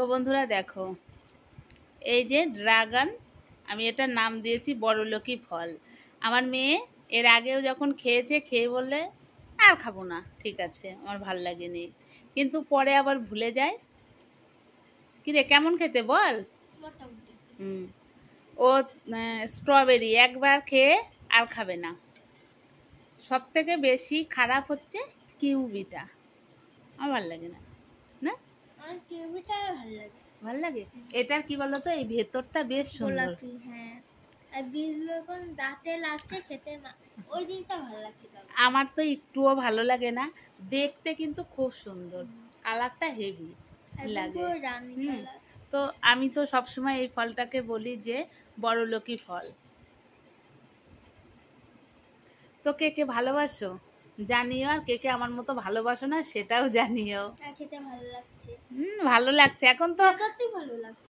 তো বন্ধুরা দেখো, এই যে ড্রাগন, আমি এটার নাম দিয়েছি বড়লোকি ফল। আমার মেয়ে এর আগেও যখন খেয়েছে, খেয়ে বললে আর খাবো না, ঠিক আছে আমার ভাল লাগেনি, কিন্তু পরে আবার ভুলে যায়। কিরে কেমন খেতে বল? হুম, ও স্ট্রবেরি একবার খেয়ে আর খাবে না। সব থেকে বেশি খারাপ হচ্ছে কিউবিটা, আমার ভাল লাগে না। না, আর কিউবিটা ভালো লাগে। ভাল লাগে। এটার কি বলতো, এই ভেতরটা বেশ সুন্দর। হ্যাঁ, আর বীজগুলো এখন দাঁতে লাগছে, খেতে ওই দিনটা ভালো লাগছে। আমার তো একটুও ভালো লাগে না, দেখতে কিন্তু খুব সুন্দর, কালারটা হেভি লাগে। তো আমি তো সবসময় এই ফলটাকে বলি যে বড়লোকি ফল। তো কে কে ভালোবাসো জানিও, আর কে কে আমার মতো ভালোবাসো না সেটাও জানিও। খেতে ভালো লাগছে। ভালো লাগছে, এখন তো সত্যি ভালো লাগছে।